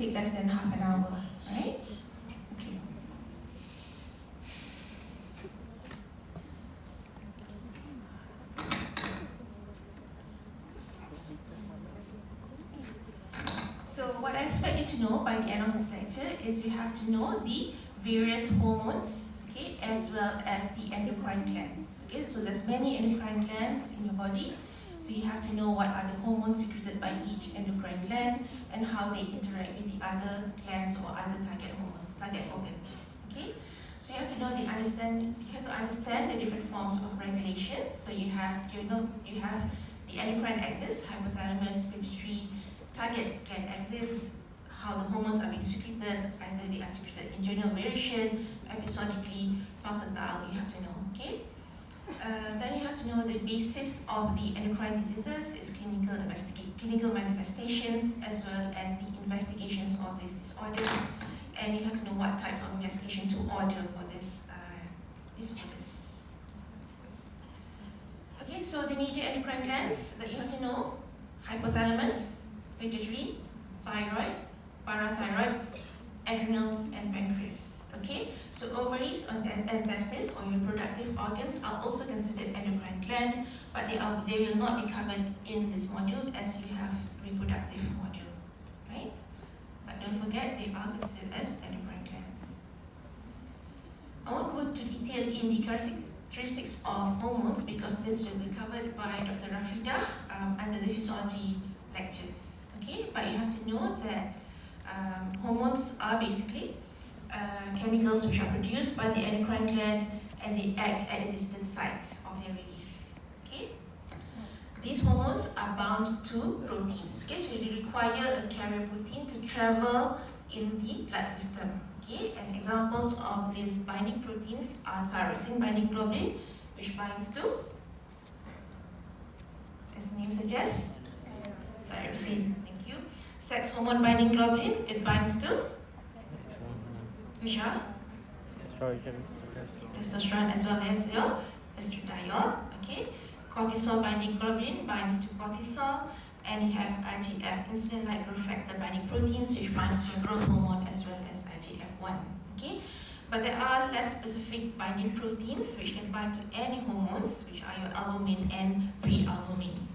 take less than half an hour, right? Okay. So what I expect you to know by the end of this lecture is you have to know the various hormones, okay, as well as the endocrine glands. Okay, so there's many endocrine glands in your body. So you have to know what are the hormones secreted by each endocrine gland and how they interact with the other glands or other target hormones, target organs. Okay, so you have to understand the different forms of regulation. So you have the endocrine axis, hypothalamus, pituitary, target gland axis, how the hormones are being secreted, either they are secreted in general variation, episodically, pulsatile, you have to know, okay? Then you have to know the basis of the endocrine diseases, its clinical manifestations, as well as the investigations of these disorders, and you have to know what type of investigation to order for this disorders. Okay, so the major endocrine glands that you have to know: hypothalamus, pituitary, thyroid, parathyroids, adrenals, and pancreas. Okay, so ovaries and testes, or your reproductive organs, are also considered endocrine gland, but they will not be covered in this module as you have reproductive module, right? But don't forget, they are considered as endocrine glands. I won't go into detail in the characteristics of hormones because this will be covered by Dr. Rafida under the physiology lectures. Okay, but you have to know that hormones are basically chemicals which are produced by the endocrine gland, and they act at a distant site of their release. Okay, these hormones are bound to proteins. Okay, so they require a carrier protein to travel in the blood system. Okay, and examples of these binding proteins are thyroxine binding globulin, which binds to, as the name suggests, thyroxine. Thank you. Sex hormone binding globulin, it binds to which are testosterone as well as your estradiol. Okay. Cortisol binding globulin binds to cortisol, and you have IGF, insulin-like growth factor binding proteins, which binds to growth hormone as well as IGF-1. Okay. But there are less specific binding proteins which can bind to any hormones, which are your albumin and pre-albumin.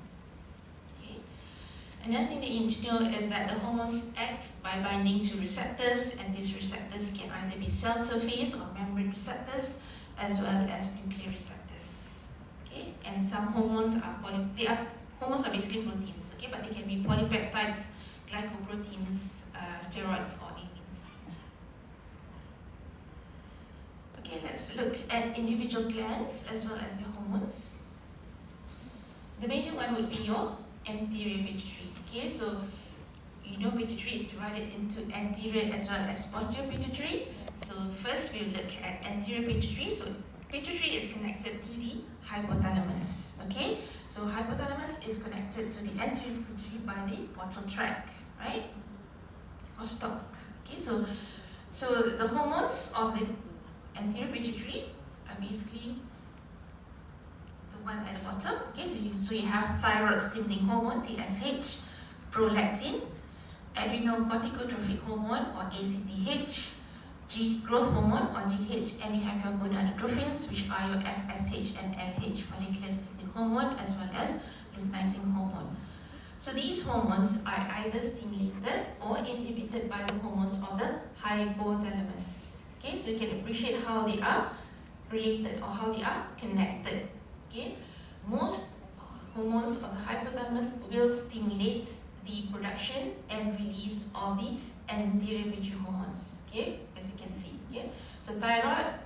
Another thing that you need to know is that the hormones act by binding to receptors, and these receptors can either be cell surface or membrane receptors, as well as nuclear receptors. Okay, and some hormones hormones are basically proteins. Okay, but they can be polypeptides, glycoproteins, steroids, or amines. Okay, let's look at individual glands as well as their hormones. The major one would be your anterior pituitary. Okay, so you know pituitary is divided into anterior as well as posterior pituitary. So first we'll look at anterior pituitary. So pituitary is connected to the hypothalamus. Okay, so hypothalamus is connected to the anterior pituitary by the portal tract, right? Or stalk. Okay, so the hormones of the anterior pituitary are basically one at the bottom. Okay, so you have thyroid stimulating hormone, TSH, prolactin, adrenocorticotrophic hormone, or ACTH, growth hormone, or GH, and you have your gonadotrophins, which are your FSH and LH, follicular stimulating hormone, as well as luteinizing hormone. So these hormones are either stimulated or inhibited by the hormones of the hypothalamus. Okay, so you can appreciate how they are related or how they are connected. Okay, most hormones of the hypothalamus will stimulate the production and release of the anterior pituitary hormones. Okay, as you can see. Okay, so thyroid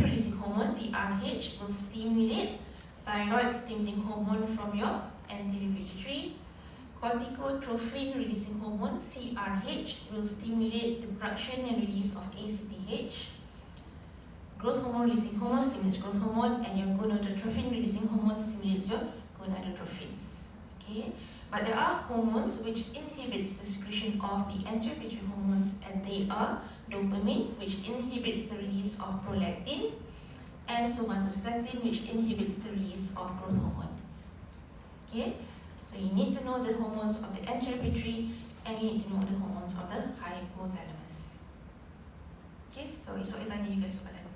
releasing hormone, TRH, will stimulate thyroid stimulating hormone from your anterior pituitary. Corticotrophin releasing hormone, CRH, will stimulate the production and release of ACTH. Growth hormone releasing hormone stimulates growth hormone, and your gonadotrophin releasing hormone stimulates your gonadotrophins. Okay, but there are hormones which inhibits the secretion of the anterior pituitary hormones, and they are dopamine, which inhibits the release of prolactin, and somatostatin, which inhibits the release of growth hormone. Okay, so you need to know the hormones of the anterior pituitary and you need to know the hormones of the hypothalamus. Okay, so esok dia tanya juga soalan.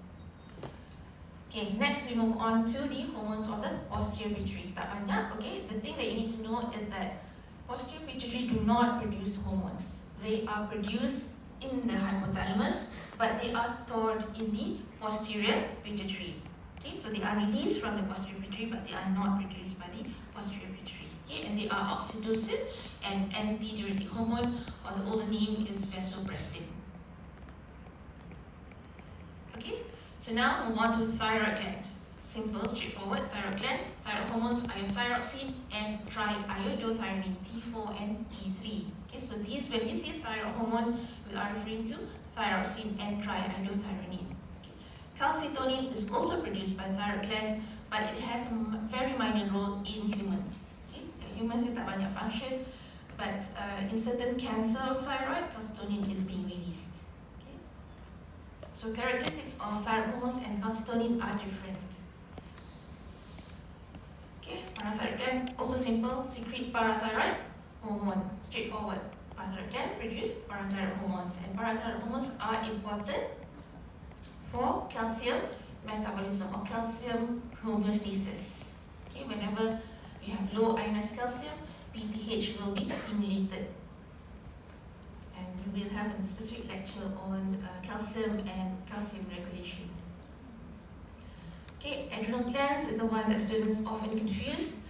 Okay, next we move on to the hormones of the posterior pituitary. Tak banyak, okay. The thing that you need to know is that posterior pituitary do not produce hormones. They are produced in the hypothalamus, but they are stored in the posterior pituitary. Okay, so they are released from the posterior pituitary, but they are not produced by the posterior pituitary. Okay, and they are oxytocin and antidiuretic hormone, or the older name is vasopressin. Okay, so now move on to thyroid gland. Simple, straightforward. Thyroid gland. Thyroid hormones are your thyroxine and triiodothyronine T4 and T3. Okay, so these, when we say thyroid hormone, we are referring to thyroxine and triiodothyronine. Okay. Calcitonin is also produced by thyroid gland, but it has a very minor role in humans. Okay, humans it tak banyak function, but in certain cancer of thyroid, calcitonin is being released. Okay. So characteristics of thyroid hormones and calcitonin are different. Okay, parathyroid gland, also simple, secrete parathyroid hormone, straightforward. Parathyroid gland produce parathyroid hormones, and parathyroid hormones are important for calcium metabolism or calcium homeostasis. Okay, whenever you have low ionized calcium, PTH will be stimulated. And we will have a specific lecture on calcium and calcium regulation. Okay, adrenal glands is the one that students often confuse.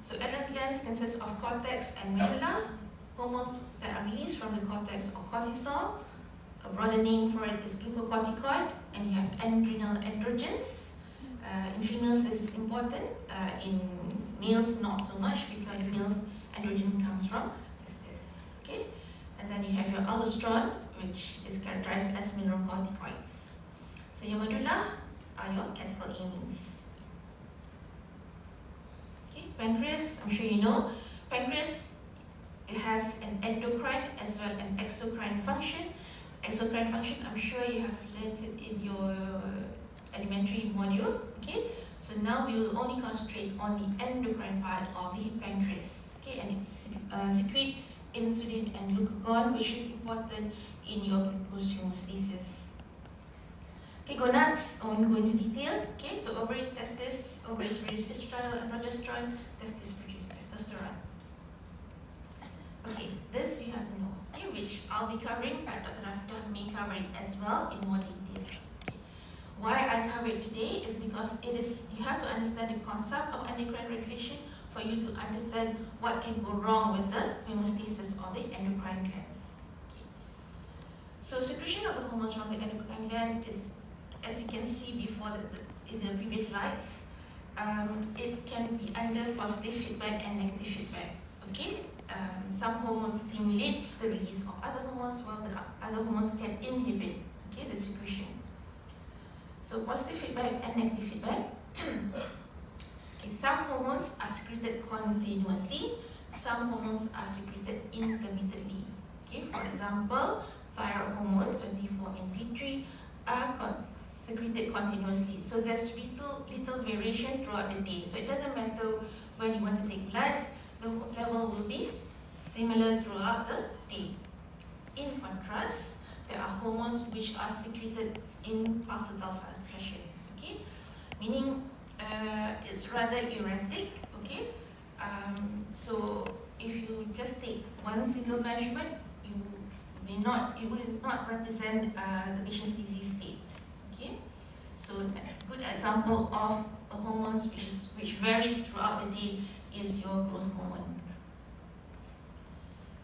So adrenal glands consist of cortex and medulla. Hormones that are released from the cortex or cortisol. A broader name for it is glucocorticoid, and you have adrenal androgens. In females, this is important. In males, not so much, because males androgen comes from testes. Okay, and then you have your aldosterone, which is characterized as mineralocorticoids. So your medulla are your catecholamines. Okay, pancreas, I'm sure you know. Pancreas, it has an endocrine as well as an exocrine function. Exocrine function, I'm sure you have learned it in your elementary module. Okay, so now we will only concentrate on the endocrine part of the pancreas. Okay, and it's secrete insulin and glucagon, which is important in your glucose homeostasis. Okay, gonads, I won't go into detail. Okay, so ovaries, testes, ovaries produce estradiol and progesterone, testes produce testosterone. Okay, this you have to know, okay, which I'll be covering, but Dr. Rafida may cover it as well in more detail. Okay. Why I cover it today is because you have to understand the concept of endocrine regulation for you to understand what can go wrong with the homeostasis of the endocrine glands. Okay. So secretion of the hormones from the endocrine gland is, as you can see before in the previous slides, it can be under positive feedback and negative feedback. Okay, some hormones stimulate the release of other hormones, while the other hormones can inhibit, okay, the secretion. So positive feedback and negative feedback. Okay, some hormones are secreted continuously, some hormones are secreted intermittently. Okay, for example, thyroid hormones, T4 and T3, are secreted continuously. So there's little variation throughout the day. So it doesn't matter when you want to take blood, the level will be similar throughout the day. In contrast, there are hormones which are secreted in pulsatile fashion. Okay, meaning it's rather erratic. Okay, so if you just take one single measurement, it will not represent the patient's disease state. Okay, so a good example of a hormones which varies throughout the day is your growth hormone.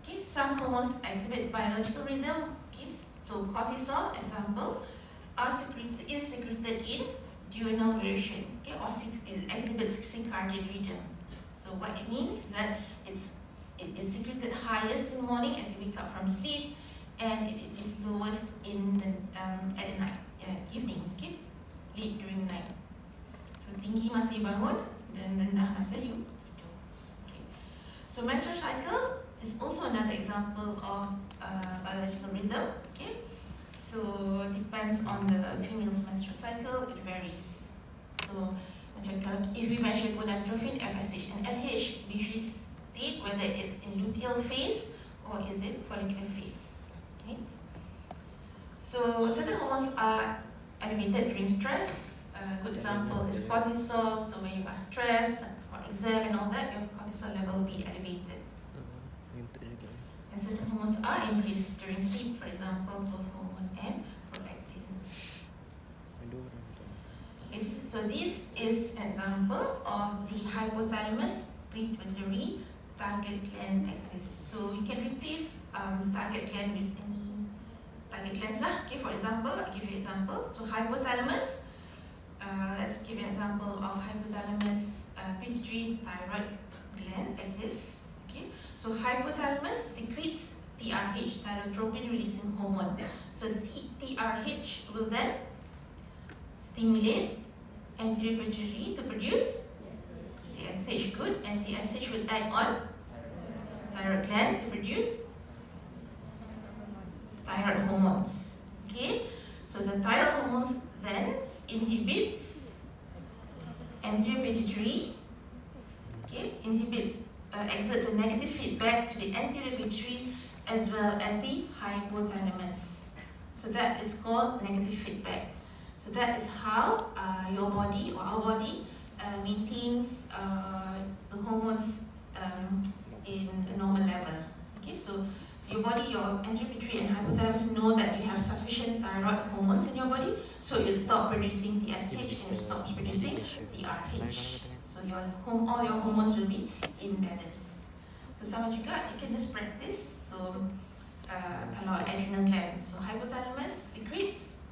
Okay, some hormones exhibit biological rhythm. Okay, so cortisol, example, is secreted in diurnal variation. Okay, or it exhibits circadian rhythm. So what it means is that it is secreted highest in the morning as you wake up from sleep, and it is lowest in the at the night, evening. Okay, late during the night. So tinggi masa you bangun dan rendah masa you tidur. Okay. So menstrual cycle is also another example of biological rhythm. Okay, so depends on the female's menstrual cycle, it varies. So macam kalau if we measure gonadotropin, FSH and LH, which is prolactin, whether it's in luteal phase or is it follicular phase. Right? So certain hormones are elevated during stress. A good example is cortisol. So when you are stressed, for exam and all that, your cortisol level will be elevated. And certain hormones are increased during sleep, for example, growth hormone and prolactin. Okay, so this is an example of the hypothalamus pituitary target gland axis. So you can replace target gland with any target glands lah. Okay, for example, I'll give you an example. So hypothalamus, let's give an example of hypothalamus pituitary thyroid gland axis. Okay, so hypothalamus secretes TRH, thyrotropin releasing hormone. So TRH will then stimulate anterior pituitary to produce TSH, good, and TSH will act on thyroid gland to produce thyroid hormones. Okay, so the thyroid hormones then inhibits anterior pituitary, okay, exerts a negative feedback to the anterior pituitary as well as the hypothalamus. So that is called negative feedback. So that is how your body or our body maintains the hormones in a normal level. Okay, so your body, your anterior pituitary and hypothalamus know that you have sufficient thyroid hormones in your body, so it will stop producing TSH and it stops producing TRH. So all your hormones will be in balance. So sama juga, you can just practice. So kalau adrenal gland, so hypothalamus secretes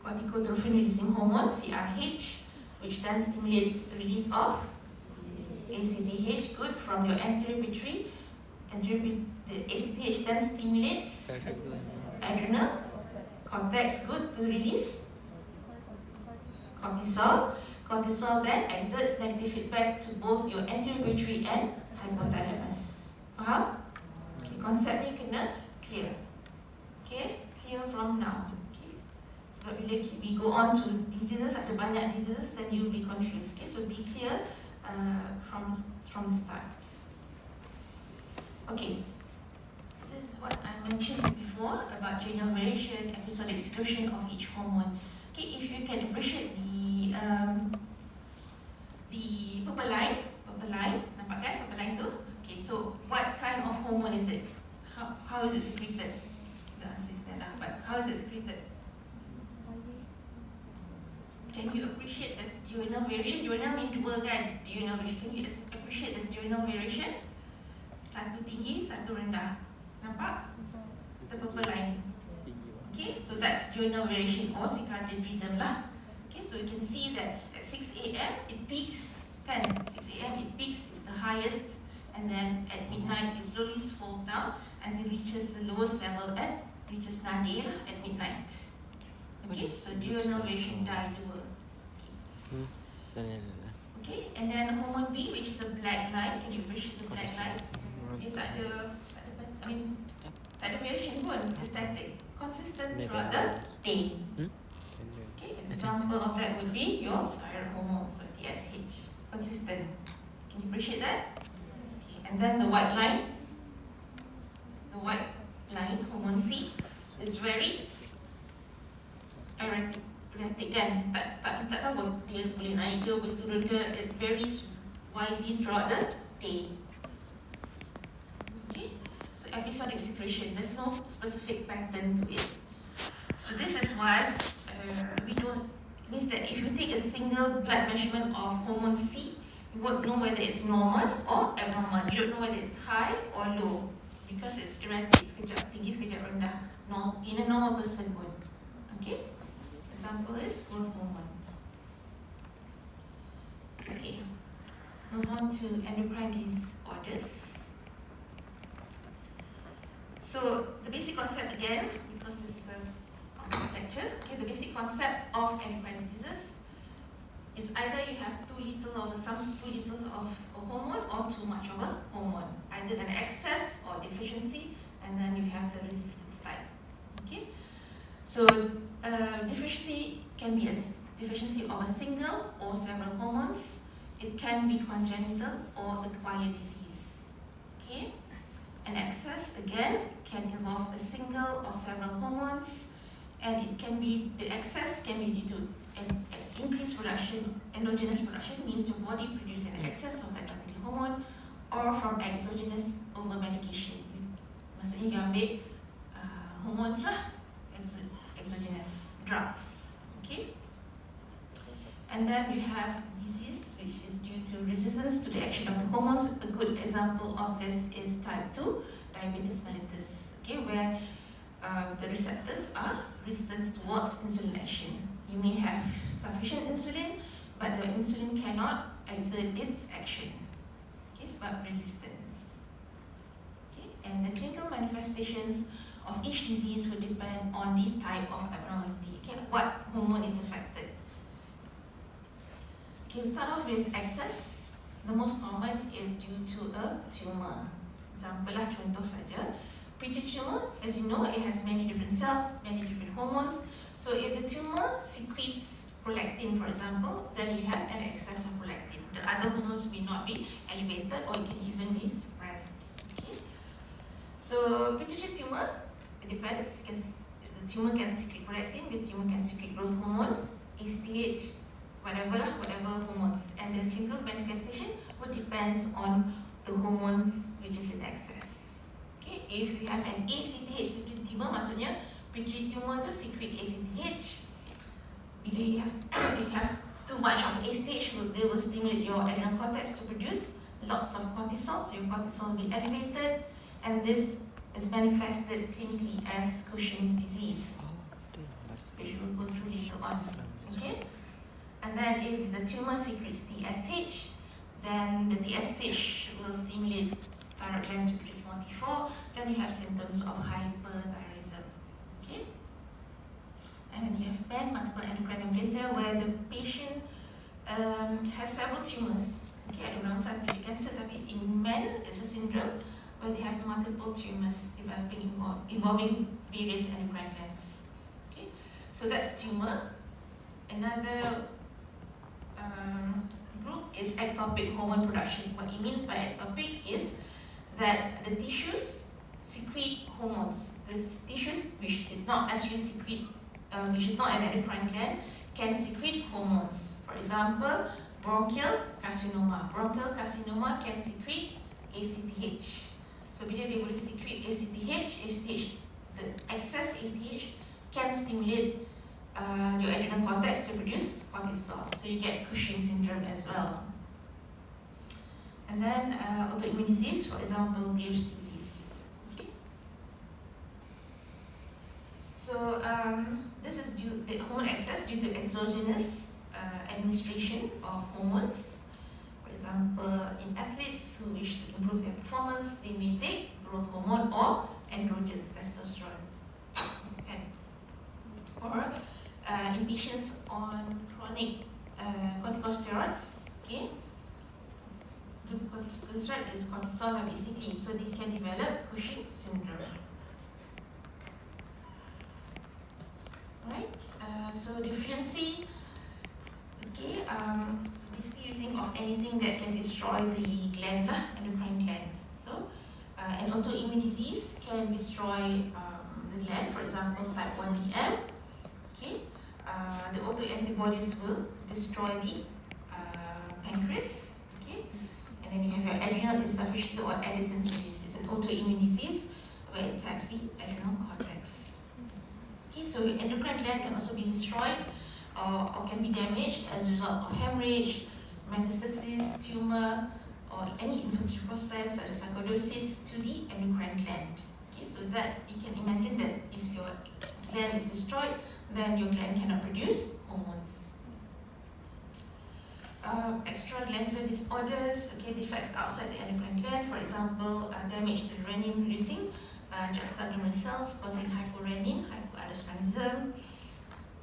corticotrophin releasing hormone CRH, which then stimulates the release of ACTH, good, from your anterior pituitary. The ACTH then stimulates adrenal cortex, good, to release cortisol. Cortisol then exerts negative feedback to both your anterior pituitary and hypothalamus. Faham? Okay, concept ni kena clear. Okay, clear from now. Okay, sebab bila we go on to diseases, ada banyak diseases, then you will be confused. Okay, so be clear from the start. Okay, so this is what I mentioned before about general variation, episodic secretion of each hormone. Okay, if you can appreciate the purple line, nampak kan purple line tu? Okay, so what kind of hormone is it? How is it secreted? The answer is there lah, but how is it secreted? Can you appreciate this diurnal variation? Diurnal mean dua kan? Diurnal variation. Can you appreciate this diurnal variation? Satu tinggi, satu rendah. Nampak? The purple line. Okay, so that's diurnal variation or circadian rhythm lah. Okay, so you can see that at 6 a.m. it peaks, kan? 6 a.m. it peaks, it's the highest, and then at midnight it slowly falls down and it reaches the lowest level reaches nadir at midnight. Okay, so diurnal variation dua. Okay, and then hormone B, which is a black line. Can you appreciate the black line? Dia tak ada variation pun, it's static, consistent throughout the day. Okay, an example of that would be your thyroid hormone, so TSH, consistent. Can you appreciate that? Okay, and then the white line, hormone C, is very erratic kan, tak tahu dia boleh naik ke, boleh turun ke, it varies widely throughout the day. Episodic secretion, there's no specific pattern to it. So this is why it means that if you take a single blood measurement of hormone C, you won't know whether it's normal or abnormal. You don't know whether it's high or low because it's erratic, sekejap tinggi, sekejap rendah. No, in a normal person pun. Okay? Example is growth hormone. Okay, move on to endocrine disorders. So the basic concept again, because this is a concept lecture, okay, the basic concept of endocrine diseases is either you have too little of a hormone or too much of a hormone, either an excess or deficiency, and then you have the resistance type. Okay, so deficiency can be a deficiency of a single or several hormones. it can be congenital or acquired disease. Okay? An excess, again, can involve a single or several hormones, and the excess can be due to an increased production, endogenous production, means your body produces an excess of that particular hormone, or from exogenous over medication. Maksudnya dia ambil hormones lah, exogenous drugs. Okay? And then you have disease which is due to resistance to the action of the hormones. A good example of this is type 2 diabetes mellitus, okay, where the receptors are resistant towards insulin action. You may have sufficient insulin, but the insulin cannot exert its action. Okay, it's about resistance. Okay, and the clinical manifestations of each disease will depend on the type of abnormality. Okay, what hormone is affected. Okay, we'll start off with excess. The most common is due to a tumor. Example lah, contoh saja. Pretty tumor, as you know, it has many different cells, many different hormones. So if the tumor secretes prolactin, for example, then you have an excess of prolactin. The other hormones may not be elevated, or it can even be suppressed. Okay? So pituitary tumor, it depends, because the tumor can secrete prolactin, the tumor can secrete growth hormone, ACTH, whatever hormones, and the clinical manifestation will depend on the hormones which is in excess. Okay, if you have an ACTH secrete tumor, maksudnya pituitary tumor tu secrete ACTH. Bila you have too much of ACTH, they will stimulate your adrenal cortex to produce lots of cortisol, so your cortisol will be elevated, and this is manifested clinically as Cushing's disease, which we'll go through later on. Okay. And then if the tumor secretes TSH, then the TSH will stimulate thyroid gland to produce more T4, then you have symptoms of hyperthyroidism. Okay? And then you have PEN, multiple endocrine neoplasia, where the patient has several tumors. Okay, ada orang satu je cancer, tapi in men, it's a syndrome where they have multiple tumors developing involving various endocrine glands. Okay? So that's tumor. Another group is ectopic hormone production. What it means by ectopic is that the tissues secrete hormones. The tissues which is not necessarily secrete, which is not an endocrine gland, can secrete hormones. For example, bronchial carcinoma. Bronchial carcinoma can secrete ACTH. So bila dia boleh secrete ACTH, the excess ACTH can stimulate your adrenal cortex to produce cortisol, so you get Cushing syndrome as well. And then autoimmune disease, for example, Graves' disease. Okay. So this is the hormone excess due to exogenous administration of hormones. For example, in athletes who wish to improve their performance, they may take growth hormone or androgens, testosterone. Okay. Or in patients on chronic corticosteroids, okay, corticosteroid is cortisol basically, so they can develop Cushing syndrome. Right, so deficiency, okay, using of anything that can destroy the gland, endocrine gland. So an autoimmune disease can destroy the gland, for example, type 1 DM. Okay. The autoantibodies will destroy the pancreas, okay, and then you have your adrenal insufficiency or Addison's disease. It's an autoimmune disease where it attacks the adrenal cortex. Okay, so your endocrine gland can also be destroyed or can be damaged as a result of hemorrhage, metastasis, tumor, or any inflammatory process such as sarcoidosis to the endocrine gland. Okay, so that you can imagine that if your gland is destroyed, then your gland cannot produce hormones. Extraglandular disorders, okay, defects outside the endocrine gland, for example, damage to the renin-producing juxtaglomeralar cells causing hyporenin, hypoaldosteronism,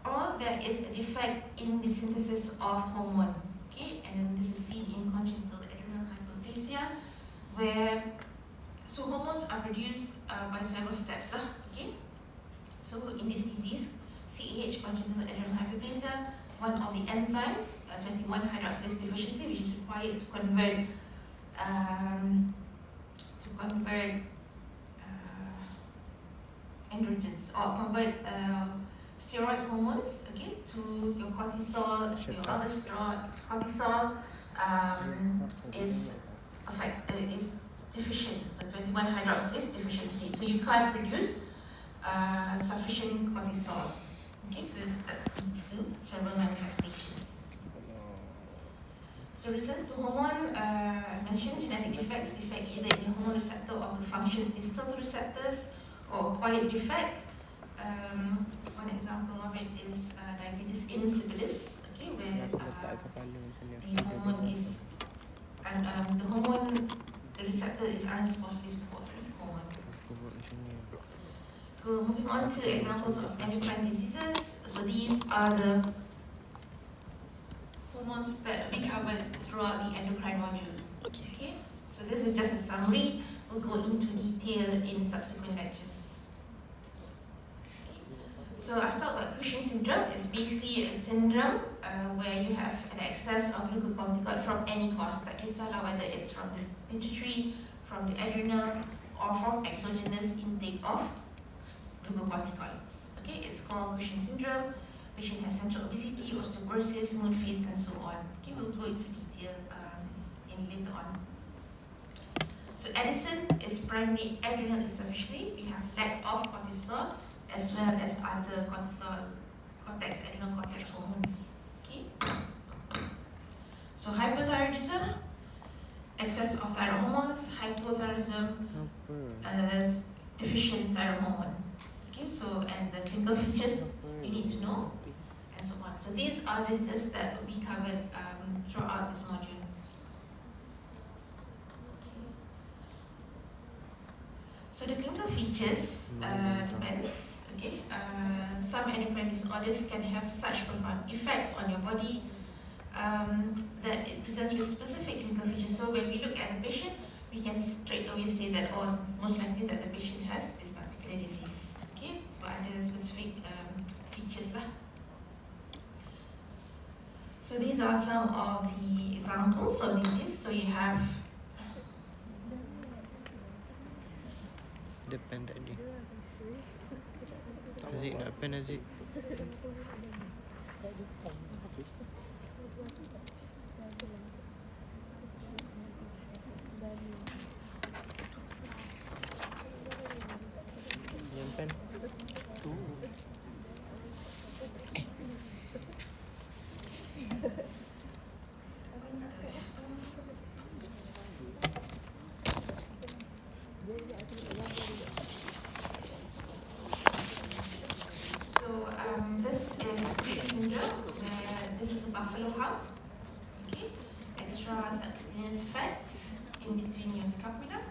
or there is a defect in the synthesis of hormone. Okay, and this is seen in congenital adrenal hyperplasia, where so hormones are produced by several steps, okay. So in this disease, CAH, congenital adrenal hyperplasia, one of the enzymes, 21-hydroxylase deficiency, which is required to convert androgens or convert steroid hormones, okay, to your cortisol. Your other steroid cortisol is deficient, so 21-hydroxylase deficiency. So you can't produce sufficient cortisol. Okay, so that leads to several manifestations. So reasons to hormone, I mentioned genetic defects, defect either in the hormone receptor or to functions distal to receptors, or acquired defect. One example of it is diabetes insipidus, okay, where the hormone is, the receptor is unresponsive towards the hormone. So moving on to examples of endocrine diseases. So these are the hormones that will be covered throughout the endocrine module. Okay. So this is just a summary. We'll go into detail in subsequent lectures. Okay. So I've talked about Cushing syndrome. It's basically a syndrome where you have an excess of glucocorticoid from any cause. Tak kisahlah whether it's from the pituitary, from the adrenal, or from exogenous intake of glucocorticoids. Okay, it's called Cushing syndrome. Patient has central obesity, osteoporosis, mood phase, and so on. Okay, we'll go into detail in later on. So Addison is primary adrenal insufficiency. We have lack of cortisol as well as other cortex, adrenal cortex hormones. Okay. So hypothyroidism, excess of thyroid hormones, hypothyroidism, deficient thyroid hormone. Okay, so and the clinical features you need to know, and so on. So these are diseases that will be covered throughout this module. Okay. So the clinical features depends. Okay, some endocrine disorders can have such profound effects on your body that it presents with specific clinical features. So when we look at the patient, we can straight away say that, oh, most likely that the patient has this particular disease. Okay, so ada specific features lah. So these are some of the examples of disease. So you have depan tadi. Aziz nak pen Aziz. Yang pen tu. This is Cushing syndrome, where this is a buffalo hump. Okay, extra subcutaneous fat in between your scapula.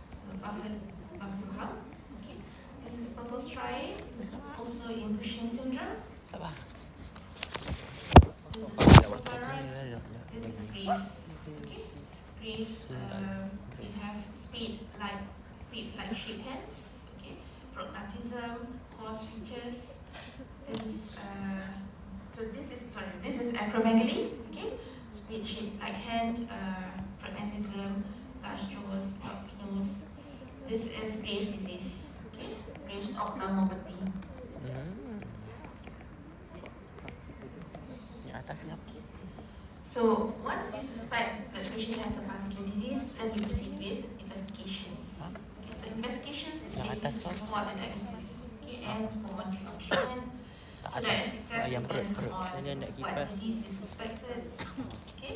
So buffalo hump. Okay, this is purple striae, also in Cushing syndrome. Sabar. This is hypothyroid. This is Graves. Okay, Graves. We have spade-like shaped hands. Okay, prognatism, horse features. This is acromegaly. Okay, spade-shaped like hand, prognatism, large jaws, large nose. This is Graves' disease. Okay, Graves' ophthalmopathy. So once you suspect that the patient has a particular disease, then you proceed with investigations. Okay, so investigations is related to support the diagnosis, okay, and hormone treatment. So diagnostic test depends on what disease is suspected. Okay.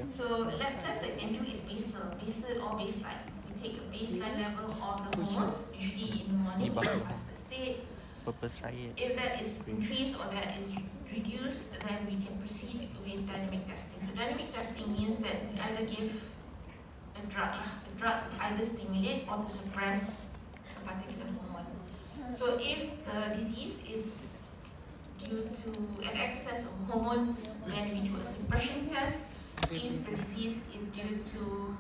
So lab test that you can do is basal or baseline. We take a baseline level of the hormones, usually in the morning in the fasted state. If that is increased or that is reduced, then we can proceed with dynamic testing. So dynamic testing means that we either give a drug to either stimulate or to suppress a particular hormone. So if the disease is due to an excess of hormone, then we do a suppression test. If the disease is due to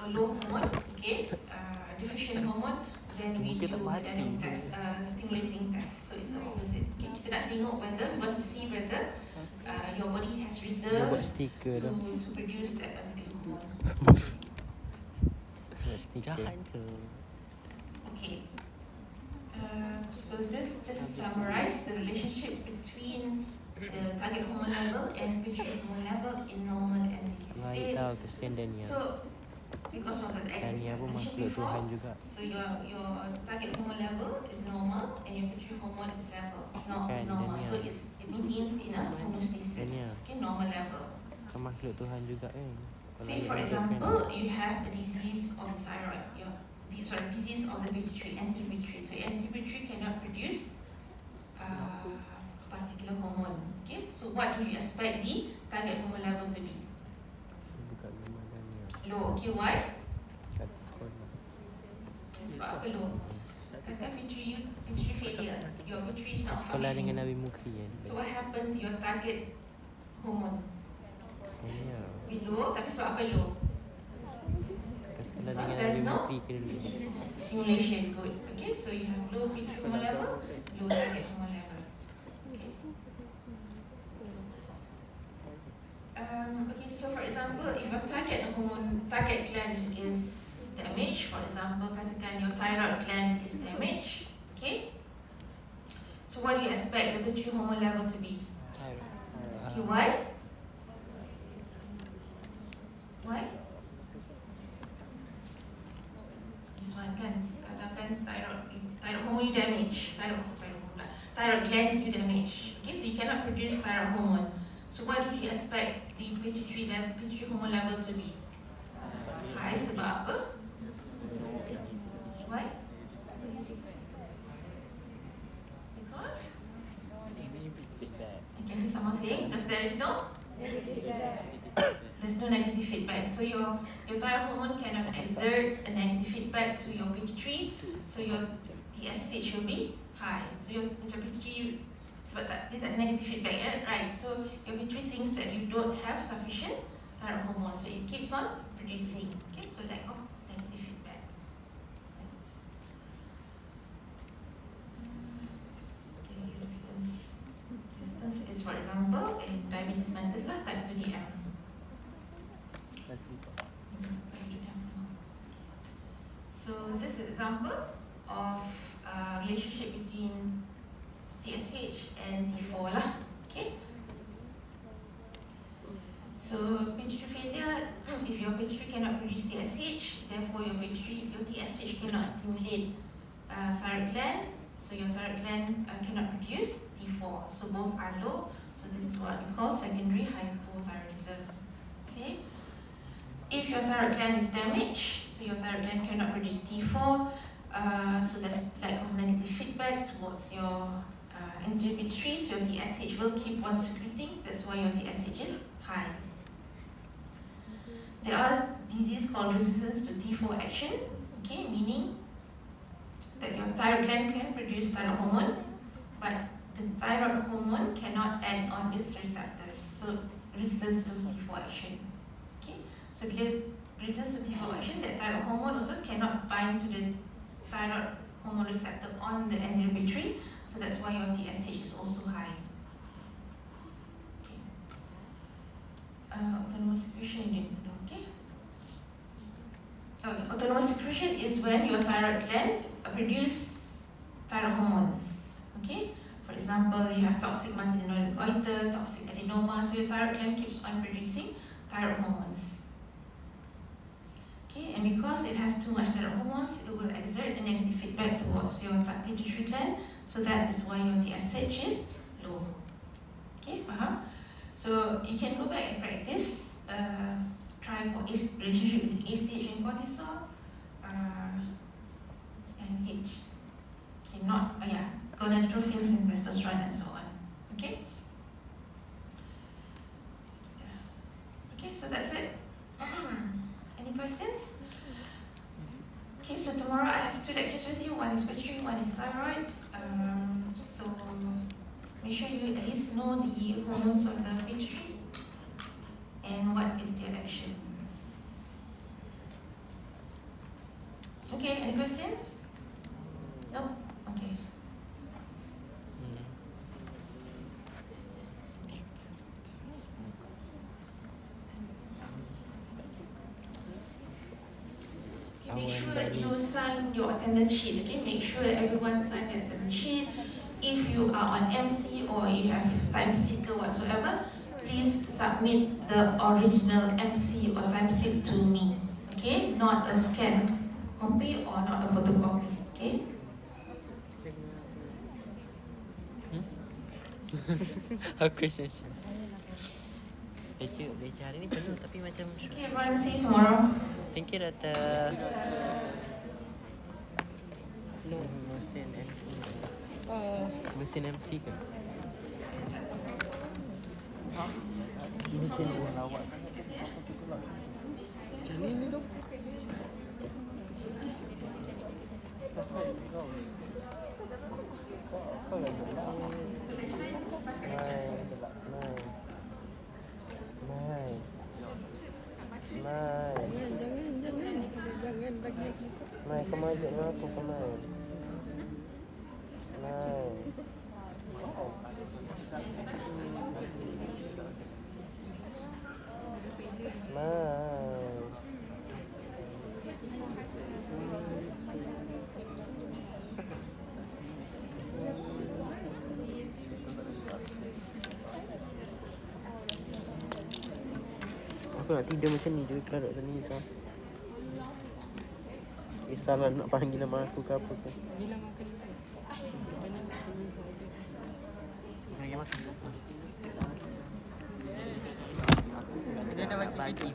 a low hormone, okay, a deficient hormone, then we Muka do tak mati endocrine je. test, stimulating test. So it's the opposite. Okay, kita nak tengok whether, we want to see whether your body has Dia reserve buat stiker tu. to produce that particular hormone. Buat stiker. Jahat ke? Okay. So this just summarize the relationship between the target hormone level and pituitary hormone level in normal and disease Baik state. tau, kesian Dania. So because of the axis Dania I pun mentioned makhluk Tuhan before, juga. so your target hormone level is normal and your pituitary hormone is level, not Kan, is normal. Dania. So it maintains in a Dania. homeostasis, okay, normal level. Kan makhluk Tuhan juga kan. Say for example, you have a disease of the thyroid, disease of the pituitary, anti-pituitary. So anti-pituitary cannot produce particular hormone. Okay, so what do you expect the target hormone level to be? Buka nama Dania. Low. Okay, why? Kat sekolah. Sebab apa low? Katakan pituitary failure, your pituitary is not Sekolah dengan functioning. Nabi Mukri kan. So what happened to your target hormone? Dania. Low, tapi sebab apa low? Kat sekolah Because dengan there Nabi is no Mukri ke dulu. stimulation. Good. Okay, so you have low pituitary hormone level, low target hormone level. Okay. Okay, so for example, if your target gland is damaged, for example, katakan your thyroid gland is damaged, okay? So what do you expect the pituitary hormone level to be? Okay, why? Why? This one kan, katakan thyroid hormone you damage, thyroid gland you damage. Okay, so you cannot produce thyroid hormone. So what do you expect the pituitary hormone level to be? High sebab apa? Why? Because? Again, someone saying because there is no negative feedback. So your thyroid hormone cannot exert a negative feedback to your pituitary. So your TSH will be high. So your pituitary, sebab dia tak ada negative feedback, right? So your pituitary thinks that you don't have sufficient thyroid hormone, so it keeps on producing. Okay, so lack of negative feedback. Okay, resistance is, for example, in diabetes mellitus lah, type 2DM. So this is an example of relationship between TSH and T4 lah. Okay. So pituitary failure, if your pituitary cannot produce TSH, therefore your TSH cannot stimulate thyroid gland. So your thyroid gland cannot produce T4. So both are low. So this is what we call secondary hypothyroidism. Okay. If your thyroid gland is damaged, so your thyroid gland cannot produce T4, so there's lack of negative feedback towards your anti-pituitary, so your TSH will keep on secreting. That's why your TSH is high. There are diseases called resistance to T4 action, okay, meaning that your thyroid gland can produce thyroid hormone, but the thyroid hormone cannot act on its receptors. So resistance to T4 action. Okay, so bila resistance to T4 action, that thyroid hormone also cannot bind to the thyroid hormone receptor on the anterior pituitary. So that's why your TSH is also high. Okay. Autonomous secretion you need to know, okay? Okay. Autonomous secretion is when your thyroid gland produce thyroid hormones. Okay? For example, you have toxic multinoid goiter, toxic adenoma, so your thyroid gland keeps on producing thyroid hormones. Okay, and because it has too much thyroid hormones, it will exert a negative feedback towards your pituitary gland. So that is why your TSH is low. Okay, faham? So you can go back and practice. Try for relationship between ASTH and cortisol, and H. Okay, gonadotrophins and testosterone and so on. Okay. Okay, so that's it. Any questions? Okay, so tomorrow I have 2 lectures with you. One is pituitary, one is thyroid. So make sure you at least know the hormones of the pituitary and what is their actions. Okay, any questions? sign your attendance sheet. Okay, make sure that everyone sign the attendance sheet. If you are on MC or you have time sticker whatsoever, please submit the original MC or time slip to me. Okay, not a scanned copy or not a photocopy. Okay. Aku saja. Leceh hari ni penuh tapi macam Okay, everyone, see you tomorrow. thank you Data. Mesin MC. Mesin MC ke? Mesin lawak. Macam ni dong. Kau dah gelap. Mai, kau mau ajak dengan aku ke Mai? Mai. Aku nak tidur macam ni je kalau duduk sini kan. Salah nak panggil nama aku ke apa ke. Gila makan. Lagi makan. Dia dah bagi.